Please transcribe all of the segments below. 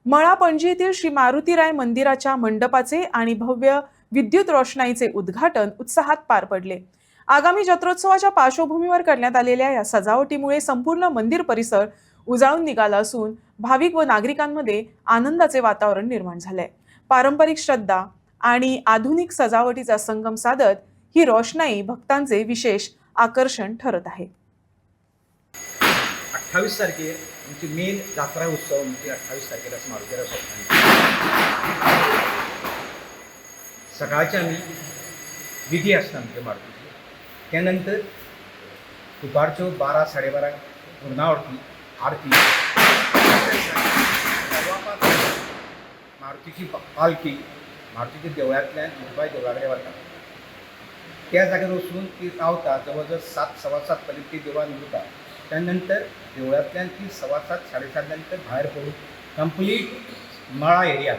मळा पणजी येथील श्री मारुतीराय मंदिराच्या मंडपाचे आणि भव्य विद्युत रोषणाईचे उद्घाटन उत्साहात पार पडले. आगामी जत्रोत्सवाच्या पार्श्वभूमीवर करण्यात आलेल्या या सजावटीमुळे संपूर्ण मंदिर परिसर उजळून निघाला असून भाविक व नागरिकांमध्ये आनंदाचे वातावरण निर्माण झाले. पारंपरिक श्रद्धा आणि आधुनिक सजावटीचा संगम साधत ही रोषणाई भक्तांचे विशेष आकर्षण ठरत आहे. 28 तारखेर आमची मेन जात्रा उत्सव म्हणजे 28 तारखेर आसा मारुतीराय सोपतांनी सकाळचे आमी विधी आसता आमचे मारुतीची. त्या नंतर दुपारच्यो 12-12:30 पूर्णावती आरती, मारुतीची पालखी मारुतीच्या देवळांतल्यान विठोबाच्या देवळा कडेन वता. त्या जाग्यार वचून ती रावता जवळ 7-7:15 पर्यंत ती देवळान उरता. त्यानंतर देवळांतल्यान ती 7:15-7:30 नंतर भायर पडून कंप्लीट मळा एरिया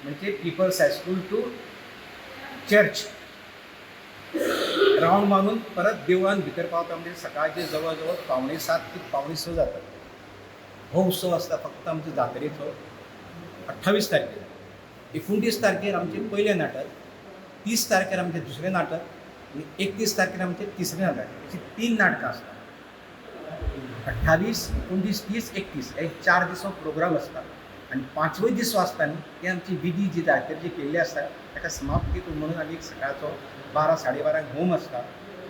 म्हणजे peoples high school to church round मारून परत देवळान भितर पावता. म्हणजे सकाळचे जवळ जवळ 7:45 ते 6:45 जाता. हो उत्सव आसता फक्त आमच्या जात्रेचो 28 तारखेर. 29 तारखेर आमचें पयलें नाटक, 30 तारखेर आमचें दुसरें नाटक आनी 31 तारखेर आमचें तिसरें नाटक. अशीं 3 नाटकां आसतात. 28, 29, 30, 31 हे 4 दिसा प्रोग्राम आसता. आनी 5वे दीस आसता न्ही ती आमची विधी जी जायतेर जी केल्ली आसता ताका समाप्ती म्हणून आमी एक सकाळचो 12-12:30 होम आसता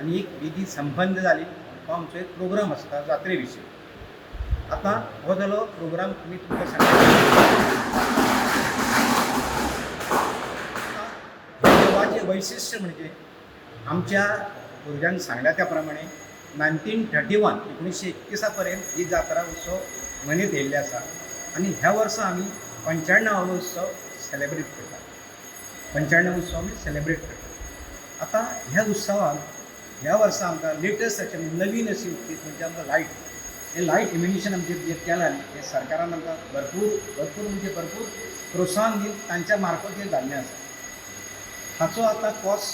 आनी एक विधी संपन्न जाली तो आमचो एक प्रोग्राम आसता जात्रे विशीं. आतां हो जालो प्रोग्राम आमी तुमकां सांगता. देवाचें वैशिश्ट्य म्हणजे आमच्या भुरग्यांक सांगल्या त्या प्रमाणे 1931 पर्यंत ही जात्रा उत्सव मनयत येयल्ले आसा आनी ह्या वर्सा आमी 95 उत्सव सेलेब्रेट करता. 95 उत्सव आमी सेलेब्रेट करता. आतां ह्या उत्सवाक ह्या वर्सा आमकां लेटस्ट अशें नवीन अशी म्हणजे आमकां लायट हे लायट इमिनेशन आमचें जें केलां न्ही तें सरकारान आमकां भरपूर प्रोत्साहन दिवन तांच्या मार्फत हें जाल्लें आसा. हाचो आतां कॉस्ट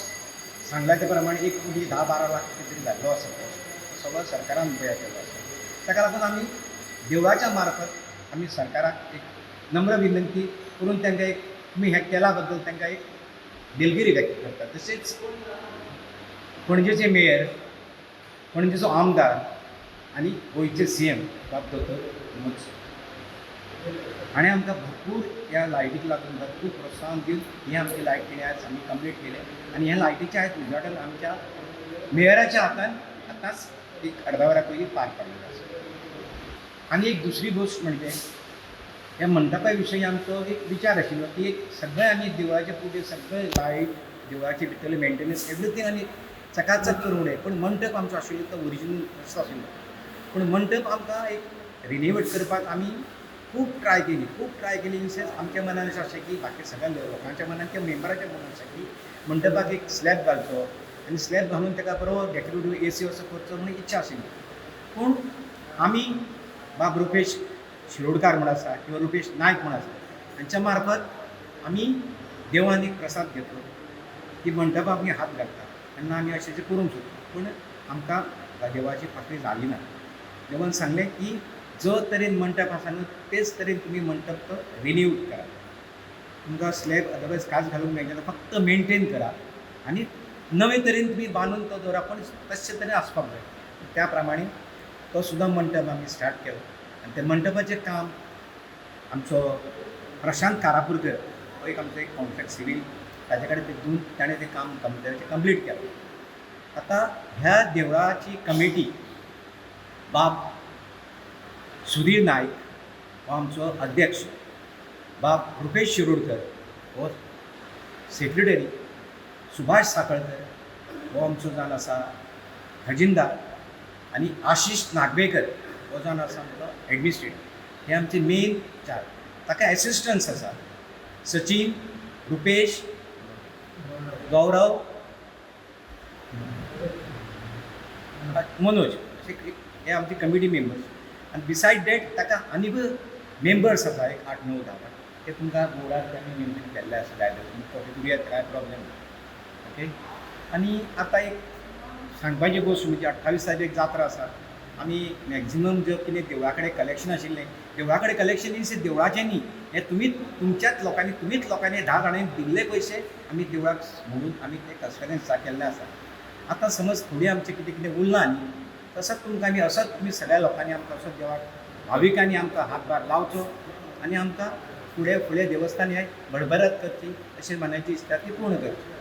सांगल्या त्या प्रमाणे 1,10-12 लाख कितें तरी जाल्लो आसा. कॉस्ट सगळो सरकारान तयार केल्लो आसा. ताका लागून आमी देवळाच्या मार्फत आमी सरकाराक एक नम्र विनंती करून तांकां एक तुमी हें केला बद्दल तांकां एक दिलगिरी व्यक्त करता. तशेंच पणजेचे मेयर, पणजेचो आमदार आनी गोंयचे CM बाब दोतोर मनोज हाणें आमकां भरपूर ह्या लायटीक लागून भरपूर प्रोत्साहन दिवन ही आमची लायट केली आयज आमी कंप्लीट केले आनी ह्या लायटीचें आयज उद्घाटन आमच्या मेयराच्या हातान आतांच एक अर्दा वरा पयलीं पार पडलेलें आसा. आनी एक दुसरी गोश्ट म्हणजे ह्या मंडपा विशयी आमचो एक विचार आशिल्लो की एक सगळे आमी देवळाचे पुजे सगळे लायट देवळाचे भितरले मेंटेनन्स एवरीथींग आनी चकाचक करूं उडय. पूण मंडप आमचो आशिल्लो तो ओरिजिनल असो आशिल्लो. पूण मंडप आमकां एक रिनिवेट करपाक आमी खूब ट्राय केली इन सेन्स आमच्या मनान अशें आसलें की बाकी सगळ्या लोकांच्या मनान किंवा मेंबराच्या मनान आसा की मंडपाक एक स्लॅब घालचो आनी स्लॅब घालून ताका बरो डेकोरेटीव AC असो करचो म्हणून इच्छा आशिल्ली. पूण आमी बाब रुपेश शिरोडकार म्हण आसा किंवा रुपेश नायक म्हण आसा हांच्या मार्फत आमी देवान एक प्रसाद घेतलो की मंडपाक आमी हात घालता तेन्ना आमी अशें करूंक सोदता. पूण आमकां देवाची फाटली जाली ना. देवान सांगलें की जो तरेन मंडप आसा न्हू तेच तरेन तुमी मंडप तो रिन्यू करा. तुमकां स्लॅब अदरवायज काच घालूंक मेळचें ना. फक्त मेंटेन करा आनी नवे तरेन तुमी बांदून तो दवरा पूण तशें तरेन आसपाक जाय. त्या प्रमाणे तो सुद्दां मंडप आमी स्टार्ट केलो आनी त्या मंडपाचें काम आमचो प्रशांत कारापुरकर हो एक आमचो एक कॉन्ट्रॅक्ट सिवील ताजे कडेन ते दिवन ताणें तें काम कंप्लीट केलें. आतां ह्या देवळाची कमिटी बाब सुधीर नायक हो आमचो अध्यक्ष, बाब रुपेश शिरोडकर हो सेक्रेटरी, सुभाष साखळकर हो आमचो जावन आसा खजिनदार आनी आशिश नागवेकर हो जावन आसा आमचो एडमिनिस्ट्रेटर. हे आमचे मेन 4. ताका एसिस्टंट्स आसा सचिन, रुपेश, गौरव, मनोज हे आमचे कमिटी मेंबर्स. आनी बिसायड डॅट ताका आनी मेंबर्स आसा एक 8-9-10 ते तुमकां बोर्डार त्यांनी मेंटेन केल्ले आसा लायब्ररी तुमकां दिवयात कांय प्रॉब्लेम ना. ओके. आनी आतां एक सांगपाची गोश्ट म्हणजे 28 तारीख जात्रा आसा. आमी मॅक्झिमम जो कितें देवळा कडेन कलेक्शन आशिल्लें देवळा कडेन कलेक्शन येयले देवळाचें न्ही, हे तुमच्याच तुम्हीच लोकांनी 10 जाणांनी दिल्ले पयशे आमी देवळाक म्हणून आमी ते कस्टडन्स केल्ले आसा. आतां समज फुडें आमचें कितें कितें उरलां न्ही, तसोच तुमकां आमी असोच तुमी सगळ्या लोकांनी आमकां असोच देवाक भाविकांनी आमकां हातभार लावचो आनी आमकां फुडें देवस्थान हें भरभराट करची अशी मनाची इच्छा ती पूर्ण करची.